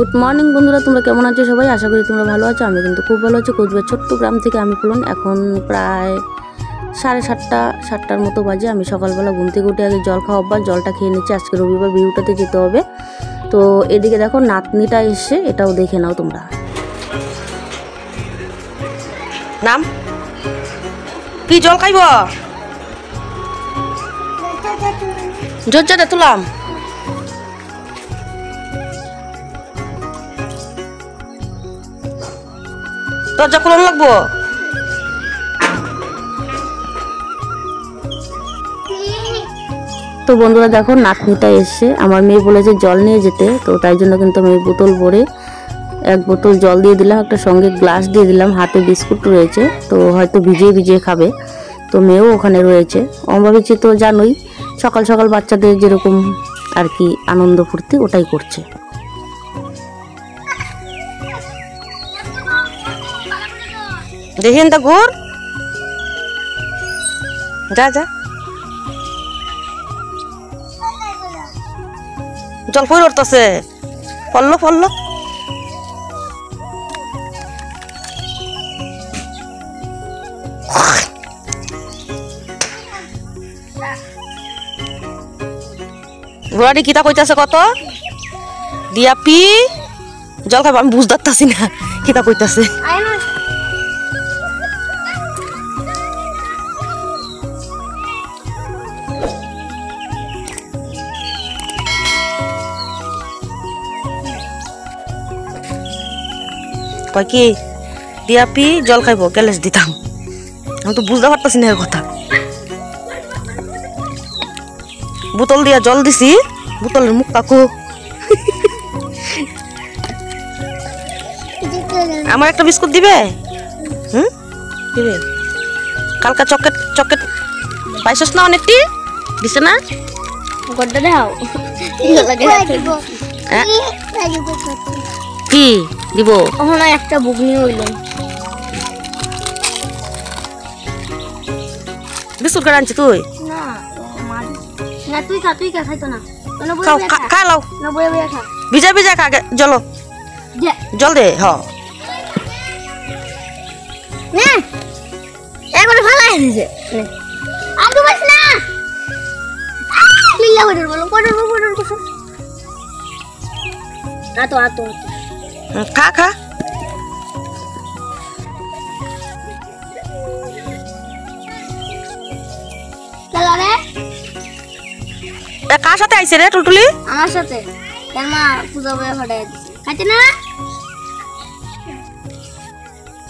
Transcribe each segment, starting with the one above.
Good morning বন্ধুরা, তোমরা কেমন আছো সবাই? আশা করি তোমরা ভালো আছো। আমি কিন্তু খুব ভালো আছি। কোচবিহার ছোট্ট গ্রাম থেকে আমি ফুলন। এখন প্রায় 7:30-8টার মতো বাজে। আমি সকালবেলা ঘুম থেকে উঠে আগে জল খাওয়া অভ্যাস, জলটা খেয়ে নিচ্ছি। আজকে রবিবার, ভিউটাতে যেতে হবে। তো এদিকে দেখো নাতনিটা এসছে, এটাও দেখে নাও তোমরা। নাম কি? জল খাইব? জোরজাটা তুলাম। দরজা খুলন লাগবো। তো বন্ধুরা দেখো নাতনিটা এসছে। আমার মেয়ে বলেছে জল নিয়ে যেতে, তো তাই জন্য কিন্তু আমি বোতল ভরে 1 বোতল জল দিয়ে দিলাম, একটা সঙ্গে গ্লাস দিয়ে দিলাম। হাতে বিস্কুট রয়েছে, তো হয়তো ভিজিয়ে ভিজিয়ে খাবে। তো মেয়েও ওখানে রয়েছে। অম্বাবুচি তো জানোই, সকাল সকাল বাচ্চাদের যেরকম আর কি আনন্দ ফুর্তি, ওটাই করছে। দেখেন তা ঘুর, যা যা। জল পড়ে উঠতেছে, পড়লো পড়লো। ঘোড়াটি কিতা কইতাছে কত দিয়া পি জল খাইব। আমি বুঝতে না কিতা কইতাছে। কয় কি দিয়া পি জল খাইব, গ্যালেস দিতাম। আমি তো বুঝতে পারতাছি না এর কথা। বোতল দিয়া জল দিছি, বোতলের মুখ কাকু। আমার একটা বিস্কুট দিবে? দিবে। কালকা চকলেট চকলেট পাইছস না অনেকটি? দিছে না? গড্ডা দাও। কি দিব? ওখানে একটা বুগনি হইল। বিস্কুট করে আনছি তুই? না না, তুই খা খাইতো না। খাও, খা লাও। না বইয়া বইয়া খা। ভিজা ভিজা খা, জল জল দে। হ নে একবারে ফালাই দিছে। আদু বাস না লিল্লা বড় বলো বড় কসম। আতো খা খা। চলো রে। কার সাথে আইছে রে টুটুলি? আমার সাথে। এর মা পূজা বয়ে ফাটাই দিছে। খাইতে না?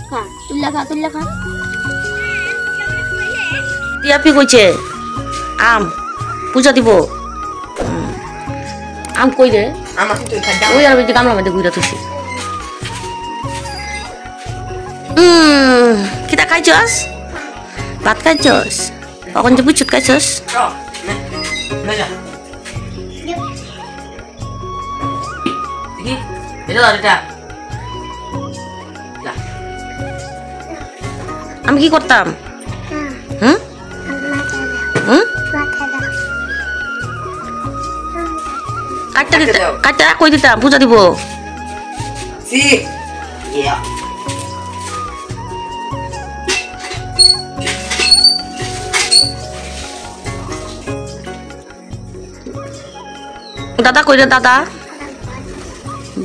খা, তুল্লা খা। টিয়াপি কইছে আম পূজা দিব। আম কই রে? ওই আর ওই গামলা মধ্যে গুইরা তুইছি। কিতা খাইছস? ভাত খাইছস? কখন যে বুঝছুট খাইছস? আমি কি করতাম? কাটটা কই দিতাম, পূজা দিব। দাদা কই রে? দাদা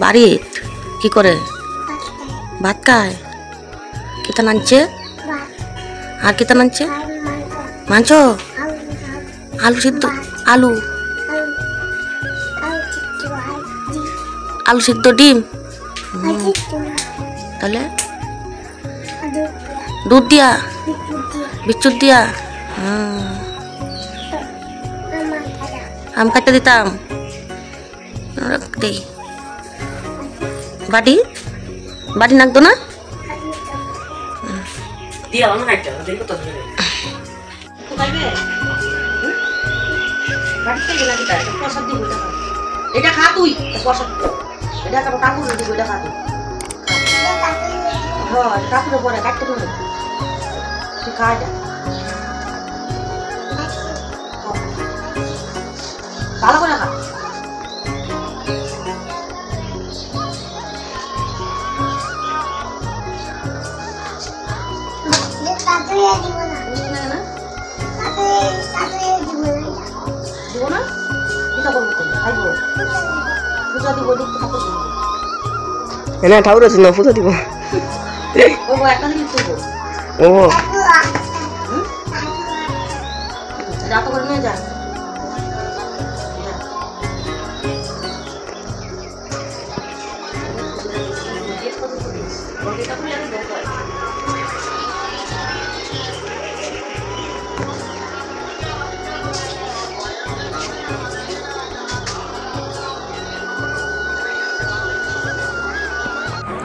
বাড়িত কি করে? ভাত খায়। কিতা নানছে? আর কিতা নানছে? মাংস, আলু সিদ্ধ, আলু সিদ্ধ, ডিম। তাহলে দুধ দিয়া, বিস্কুট দিয়া। আম কাটতে দিতাম। বাটি নাকতো না? এটা খা তুই, এটা কাকুর দিব, এটা খা তুই। হ্যাঁ কাকুরে পরে কাটতে পারবে, তুই খা এটা। ভালো করে খা। এনে ঠাকুর আছে না পূজা দিব ও যা তো করে নিয়ে যা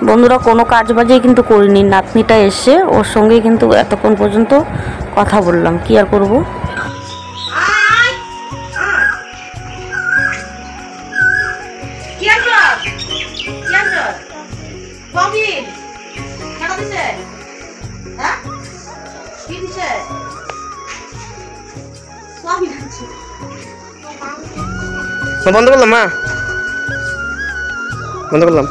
বন্ধুরা কোনো কাজ বাজে কিন্তু করিনি, নাতনিটা এসে ওর সঙ্গে কিন্তু এতক্ষণ পর্যন্ত কথা বললাম, কি আর করব। বন্ধ করলাম মা, বন্ধ করলাম।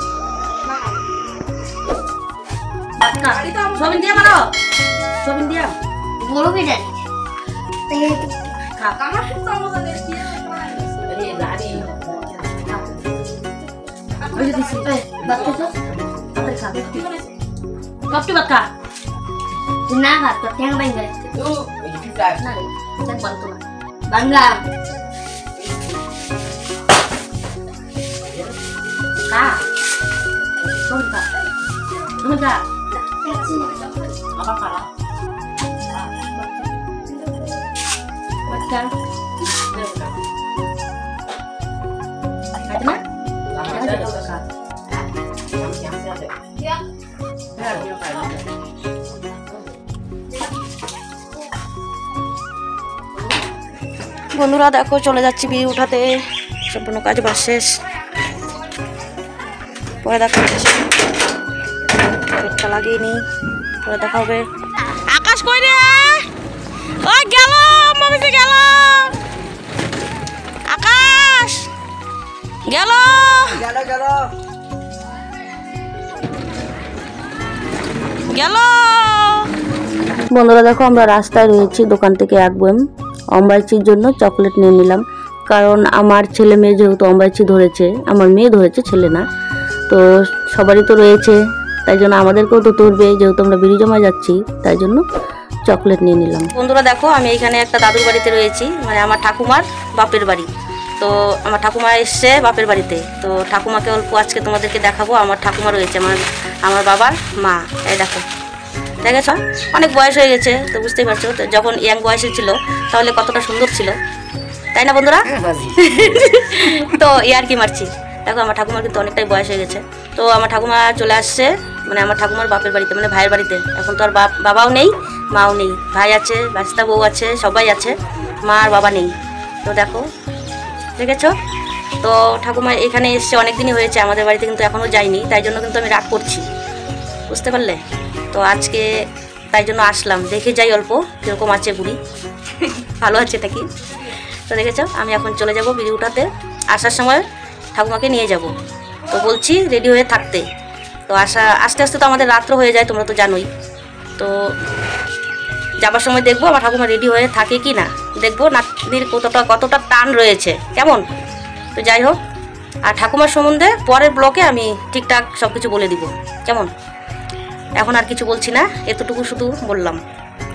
সবিন দিয়া মারো, সবিন দিয়া বড় বিড়ে আমার সমস্যা নেই আরে গাড়ি ওই যে দিছি বাত তো আরে খা কপটি বাত খা না ভাত তো ট্যাং বাইন গেছে ও এই কি কাজ না দেখ বন্ধ বাংলা খা সবিন খা তুমি খা আবার খালা বাচ্চা খাইতে না বন্ধুরা দেখো চলে যাচ্ছি বিয়ে উঠাতে, সম্পূর্ণ কাজ বাস শেষ, পরে দেখা হবে, পেটটা লাগিয়ে নি, পরে দেখা হবে। আকাশ কই রে ওই গেল মামিতে গেল আকাশ গেল গেল গেল গেল বন্ধুরা দেখো আমরা রাস্তায় রয়েছি, দোকান থেকে এক বয়েম অম্বাইচির জন্য চকলেট নিয়ে নিলাম, কারণ আমার ছেলে মেয়ে যেহেতু অম্বাইচি ধরেছে, আমার মেয়ে ধরেছে ছেলে না, তো সবারই তো রয়েছে, তাই জন্য আমাদেরকেও তো ধরবে, যেহেতু আমরা বিড়ি জমা যাচ্ছি, তাই জন্য চকলেট নিয়ে নিলাম। বন্ধুরা দেখো আমি এইখানে একটা দাদুর বাড়িতে রয়েছি, মানে আমার ঠাকুমার বাপের বাড়ি, তো আমার ঠাকুমা এসছে বাপের বাড়িতে, তো ঠাকুমাকে অল্প আজকে তোমাদেরকে দেখাবো। আমার ঠাকুমা রয়েছে আমার বাবার মা, এই দেখো দেখেছ অনেক বয়স হয়ে গেছে, তো বুঝতেই পারছো, তো যখন ইয়াং বয়সে ছিল তাহলে কতটা সুন্দর ছিল, তাই না বন্ধুরা? তো ইয়ার কি মারছি, দেখো আমার ঠাকুমার কিন্তু অনেকটাই বয়স হয়ে গেছে, তো আমার ঠাকুমা চলে আসছে, মানে আমার ঠাকুমার বাপের বাড়িতে, মানে ভাইয়ের বাড়িতে। এখন তো আর বাবাও নেই মাও নেই, ভাই আছে, বাচ্চা বউ আছে, সবাই আছে, মা আর বাবা নেই। তো দেখো দেখেছ, তো ঠাকুমা এখানে এসছে অনেক দিনই হয়েছে, আমাদের বাড়িতে কিন্তু এখনও যায়নি, তাই জন্য কিন্তু আমি রাগ করছি, বুঝতে পারলে? তো আজকে তাই জন্য আসলাম, দেখে যাই অল্প কীরকম আছে বুড়ি, ভালো আছে নাকি। তো দেখেছো আমি এখন চলে যাব বিড়ি উঠাতে, আসার সময় ঠাকুমাকে নিয়ে যাব, তো বলছি রেডি হয়ে থাকতে। তো আস্তে আস্তে তো আমাদের রাত্র হয়ে যায়, তোমরা তো জানোই। তো যাবার সময় দেখবো আমার ঠাকুমা রেডি হয়ে থাকে কি না, দেখবো নাতনির কতটা টান রয়েছে, কেমন। তো যাই হোক, আর ঠাকুমার সম্বন্ধে পরের ব্লকে আমি ঠিকঠাক সব কিছু বলে দিব, কেমন। এখন আর কিছু বলছি না, এতটুকু শুধু বললাম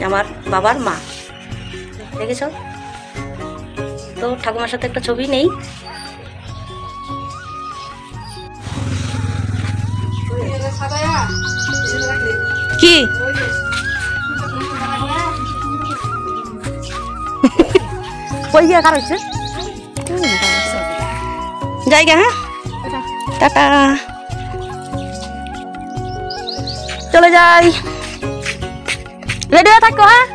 আমার বাবার মা, দেখেছ। তো ঠাকুমার সাথে একটা ছবি নেই। কি কই গিয়া কার হচ্ছে জায়গা। হ্যাঁ টাটা, চলে যাই, রেডি হয়ে থাকো। হ্যাঁ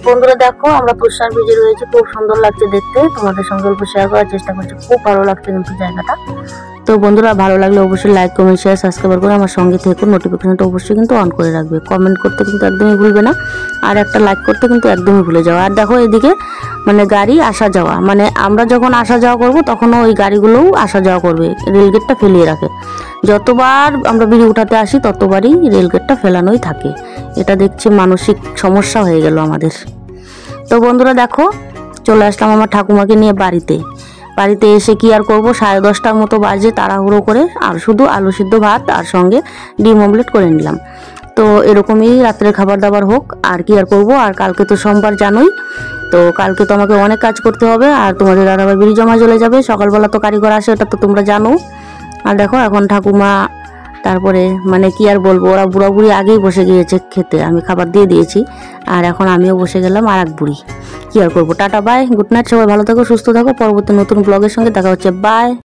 বন্ধুরা দেখো আমরা তুষার ভিজে রয়েছে, খুব সুন্দর লাগছে দেখতে, তোমাদের সঙ্গে অল্প শেয়ার করার চেষ্টা করছি, খুব ভালো লাগছে কিন্তু জায়গাটা। তো বন্ধুরা ভালো লাগলে অবশ্যই লাইক কমেন্ট শেয়ার সাবস্ক্রাইব করে আমার সঙ্গে থেকে নোটিফিকেশনটা অবশ্যই কিন্তু অন করে রাখবে। কমেন্ট করতে কিন্তু একদমই ভুলবে না, আর একটা লাইক করতে কিন্তু একদমই ভুলে যাও। আর দেখো এদিকে মানে গাড়ি আসা যাওয়া, মানে আমরা যখন আসা যাওয়া করব তখনও ওই গাড়িগুলোও আসা যাওয়া করবে, রেলগেটটা ফেলিয়ে রাখে। যতবার আমরা বিড়ি উঠাতে আসি ততবারই রেলগেটটা ফেলানোই থাকে। এটা দেখছি মানসিক সমস্যা হয়ে গেল আমাদের। তো বন্ধুরা দেখো চলে আসলাম আমার ঠাকুমাকে নিয়ে বাড়িতে এসে কি আর করব, 10:30টার মতো বাজে। তাড়াহুড়ো করে আর শুধু আলু সিদ্ধ ভাত আর সঙ্গে ডিম অমলেট করে নিলাম। তো এরকমই রাত্রের খাবার দাবার হোক, আর কি আর করব। আর কালকে তো সোমবার জানোই, তো কালকে তো আমাকে অনেক কাজ করতে হবে। আর তোমাদের দাদাভাই বিড়ি জমা চলে যাবে, সকালবেলা তো কারিগর আসে, ওটা তো তোমরা জানো। আর দেখো এখন ঠাকুমা, তারপরে মানে কি আর বলবো, ওরা বুড়া বুড়ি আগেই বসে গিয়েছে খেতে, আমি খাবার দিয়ে দিয়েছি। আর এখন আমিও বসে গেলাম আর এক বুড়ি, কি আর করবো। টাটা বাই, গুড নাইট, সবাই ভালো থাকো সুস্থ থাকো। পরবর্তী নতুন ব্লগের সঙ্গে দেখা হচ্ছে, বাই।